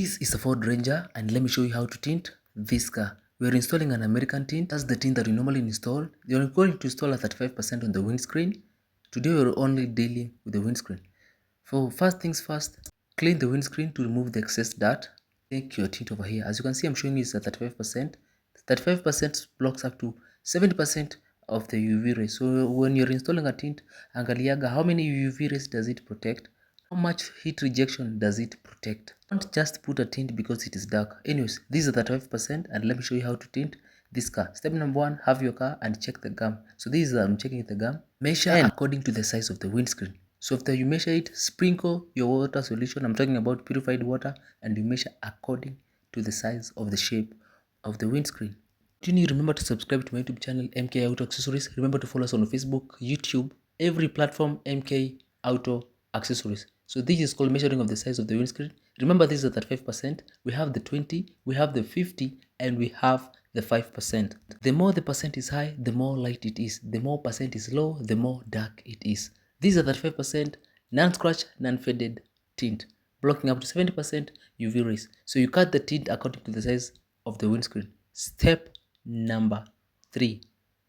This is a Ford Ranger and let me show you how to tint this car. We are installing an American tint. That's the tint that we normally install. You're going to install at 35% on the windscreen. Today we're only dealing with the windscreen. For first things first, clean the windscreen to remove the excess dirt. Take your tint over here. As you can see, I'm showing you it's at 35%. 35% blocks up to 70% of the UV rays. So when you're installing a tint, angaliaga how many UV rays does it protect? How much heat rejection does it protect? Don't just put a tint because it is dark. Anyways, this is 35% and let me show you how to tint this car. Step number 1, have your car and check the gum. So this is I'm checking the gum. Measure according to the size of the windscreen. So after you measure it, sprinkle your water solution. I'm talking about purified water, and you measure according to the size of the shape of the windscreen. Continue, remember to subscribe to my YouTube channel MK Auto Accessories. Remember to follow us on Facebook, YouTube, every platform MK Auto Accessories. So this is called measuring of the size of the windscreen. Remember, this is at 35%. We have the 20, we have the 50, and we have the 5%. The more the percent is high, the more light it is. The more percent is low, the more dark it is. These are 35% non-scratch, non-faded tint, blocking up to 70% UV rays. So you cut the tint according to the size of the windscreen. Step number 3,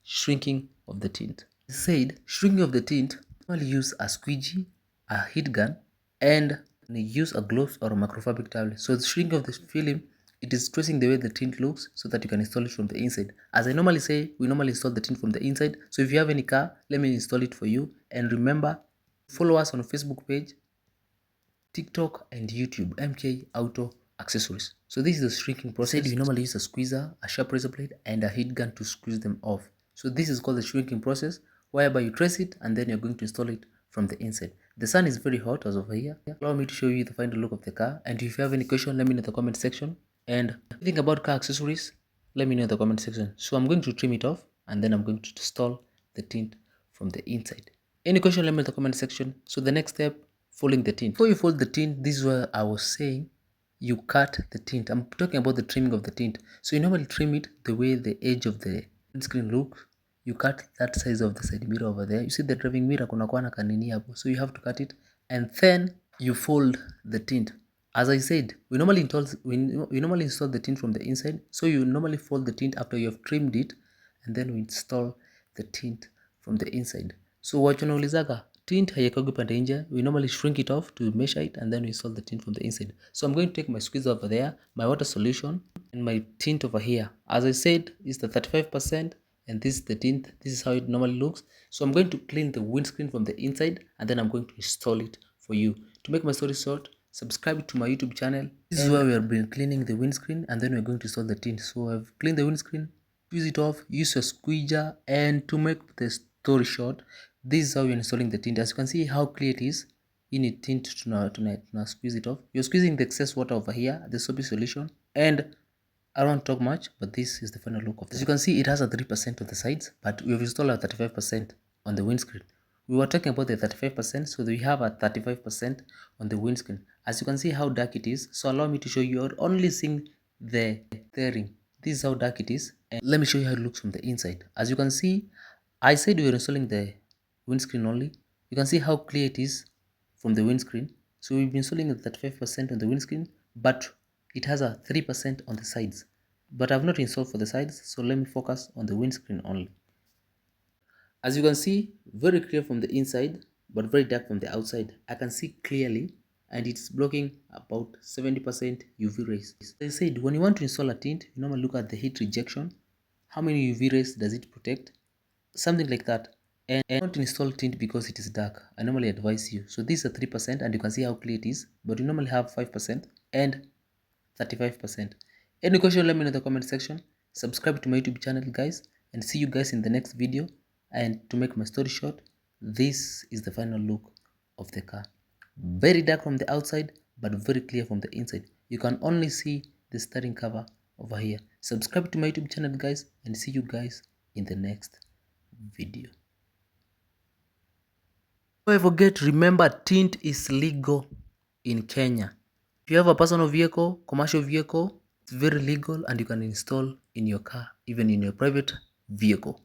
shrinking of the tint. Said shrinking of the tint, normally use a squeegee, a heat gun, and use a glove or a microfabric towel. So the shrinking of the film, it is tracing the way the tint looks so that you can install it from the inside. As I normally say, we normally install the tint from the inside. So if you have any car, let me install it for you. And remember, follow us on Facebook page, TikTok, and YouTube, MK Auto Accessories. So this is the shrinking process. You normally use a squeezer, a sharp razor blade, and a heat gun to squeeze them off. So this is called the shrinking process, whereby you trace it and then you're going to install it from the inside. The sun is very hot as over here. Allow me to show you the final look of the car. And if you have any question, let me know in the comment section. And think about car accessories, let me know in the comment section. So I'm going to trim it off and then I'm going to install the tint from the inside. Any question, let me know in the comment section. So the next step, folding the tint. Before you fold the tint, this is where I was saying you cut the tint. I'm talking about the trimming of the tint. So you normally trim it the way the edge of the windscreen looks. You cut that size of the side mirror over there. You see the driving mirror kunakuwa na kanini hapo. So you have to cut it and then you fold the tint. As I said, we normally install the tint from the inside. So you normally fold the tint after you have trimmed it and then we install the tint from the inside. So what unaulizaga, tint haiyekagi pande nje. We normally shrink it off to measure it and then we install the tint from the inside. So I'm going to take my squeezer over there, my water solution, and my tint over here. As I said, it's the 35%. And this is the tint. This is how it normally looks. So I'm going to clean the windscreen from the inside and then I'm going to install it for you. To make my story short, subscribe to my YouTube channel. This is where we have been cleaning the windscreen and then we're going to install the tint. So I've cleaned the windscreen, use it off, use a squeezer, and to make the story short, this is how you're installing the tint. As you can see how clear it is. You need tint to now squeeze it off. You're squeezing the excess water over here, the soapy solution, and I don't talk much, but this is the final look of this. As you can see, it has a 3% on the sides, but we have installed a 35% on the windscreen. We were talking about the 35%, so we have a 35% on the windscreen. As you can see how dark it is, so allow me to show you. You're only seeing the tearing. This is how dark it is, and let me show you how it looks from the inside. As you can see, I said we were installing the windscreen only. You can see how clear it is from the windscreen. So we've been installing the 35% on the windscreen, but it has a 3% on the sides, but I've not installed for the sides, so let me focus on the windscreen only. As you can see, very clear from the inside but very dark from the outside. I can see clearly and it's blocking about 70% UV rays. As I said, when you want to install a tint, you normally look at the heat rejection. How many UV rays does it protect? Something like that. And don't install tint because it is dark. I normally advise you. So this is a 3% and you can see how clear it is, but you normally have 5% and 35%. Any question, let me know in the comment section. Subscribe to my YouTube channel, guys, and see you guys in the next video. And to make my story short, this is the final look of the car. Very dark from the outside, but very clear from the inside. You can only see the steering cover over here. Subscribe to my YouTube channel, guys, and see you guys in the next video. Don't forget, remember, tint is legal in Kenya. If you have a personal vehicle, commercial vehicle, it's very legal and you can install in your car, even in your private vehicle.